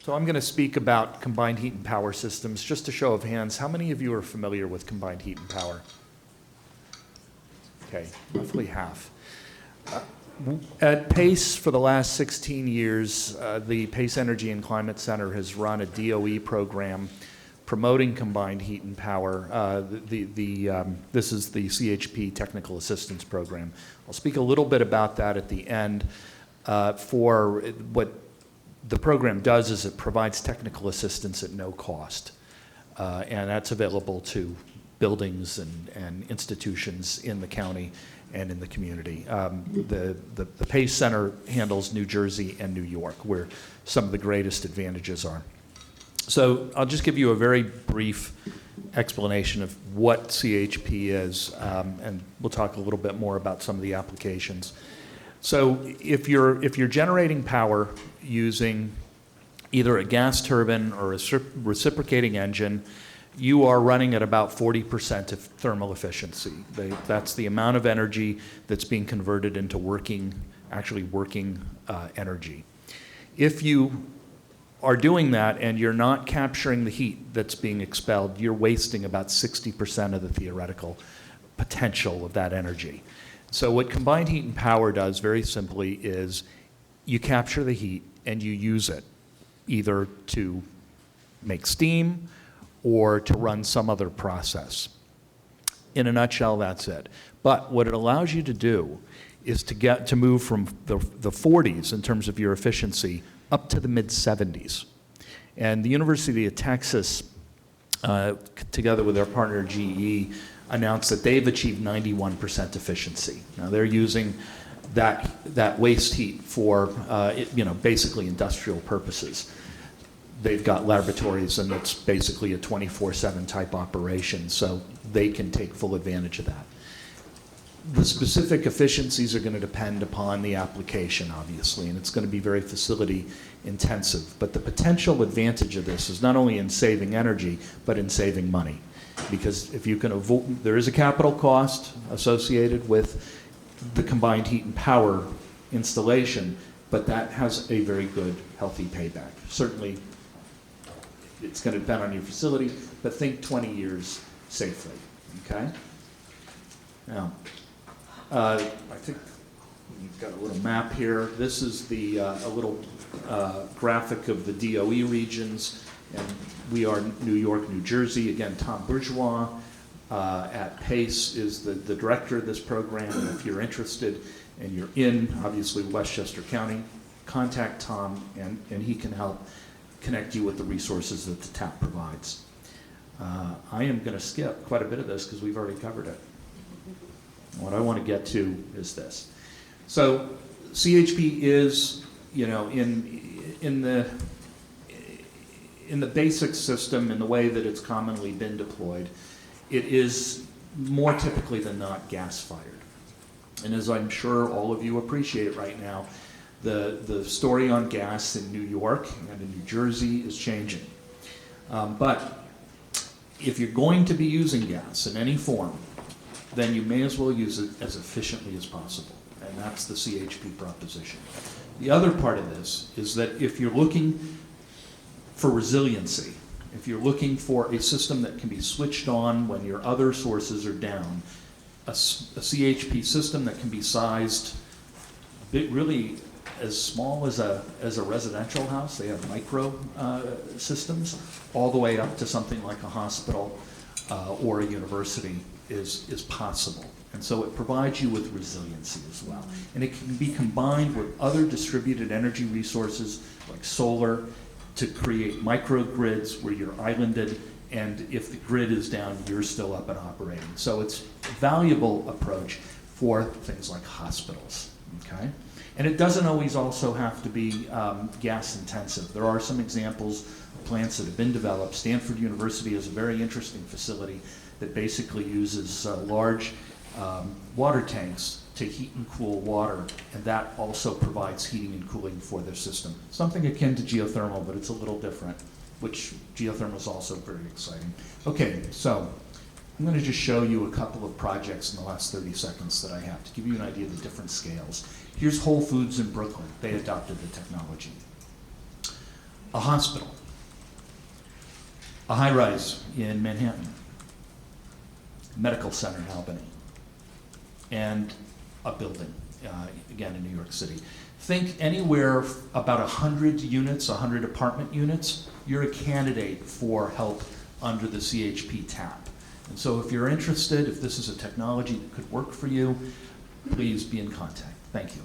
So I'm going to speak about combined heat and power systems. Just a show of hands, how many of you are familiar with combined heat and power? Okay, roughly half. At PACE, for the last 16 years, the PACE Energy and Climate Center has run a DOE program promoting combined heat and power. This is the CHP Technical Assistance Program. I'll speak a little bit about that at the end. For what the program does is it provides technical assistance at no cost, and that's available to buildings and institutions in the county and in the community. The PACE Center handles New Jersey and New York, where some of the greatest advantages are. So I'll just give you a very brief explanation of what CHP is, and we'll talk a little bit more about some of the applications. So if you're generating power using either a gas turbine or a reciprocating engine, you are running at about 40% of thermal efficiency. That's the amount of energy that's being converted into actually working energy. If you are doing that and you're not capturing the heat that's being expelled, you're wasting about 60% of the theoretical potential of that energy. So what combined heat and power does very simply is you capture the heat and you use it either to make steam or to run some other process. In a nutshell, that's it. But what it allows you to do is to move from the 40s in terms of your efficiency up to the mid-70s. And the University of Texas, together with their partner GE, announced that they've achieved 91% efficiency. Now they're using that waste heat for basically industrial purposes. They've got laboratories, and it's basically a 24/7 type operation, so they can take full advantage of that. The specific efficiencies are going to depend upon the application, obviously, and it's going to be very facility intensive. But the potential advantage of this is not only in saving energy, but in saving money. Because if you can avoid, there is a capital cost associated with the combined heat and power installation, but that has a very good, healthy payback. Certainly, it's going to depend on your facility, but think 20 years safely, okay? Now, I think we've got a little map here. This is a little graphic of the DOE regions, and we are New York, New Jersey. Again, Tom Bourgeois at PACE is the director of this program. And if you're interested and you're in, obviously, Westchester County, contact Tom, and he can help connect you with the resources that the TAP provides. I am going to skip quite a bit of this because we've already covered it. What I want to get to is this. So CHP is, in the basic system, in the way that it's commonly been deployed, it is more typically than not gas-fired. And as I'm sure all of you appreciate right now, the story on gas in New York and in New Jersey is changing. But if you're going to be using gas in any form, then you may as well use it as efficiently as possible. And that's the CHP proposition. The other part of this is that if you're looking for resiliency, if you're looking for a system that can be switched on when your other sources are down, a CHP system that can be sized really as small as a residential house, they have micro systems, all the way up to something like a hospital or a university is possible. And so it provides you with resiliency as well. And it can be combined with other distributed energy resources like solar to create microgrids where you're islanded, and if the grid is down, you're still up and operating. So it's a valuable approach for things like hospitals, okay? And it doesn't always also have to be gas intensive. There are some examples of plants that have been developed. Stanford University is a very interesting facility that basically uses large water tanks to heat and cool water, and that also provides heating and cooling for their system. Something akin to geothermal, but it's a little different, which geothermal is also very exciting. Okay, so I'm going to just show you a couple of projects in the last 30 seconds that I have to give you an idea of the different scales. Here's Whole Foods in Brooklyn. They adopted the technology. a hospital, a high-rise in Manhattan, medical center in Albany, and a building, again, in New York City. Think anywhere about 100 units, 100 apartment units, you're a candidate for help under the CHP tap. And so if you're interested, if this is a technology that could work for you, please be in contact. Thank you.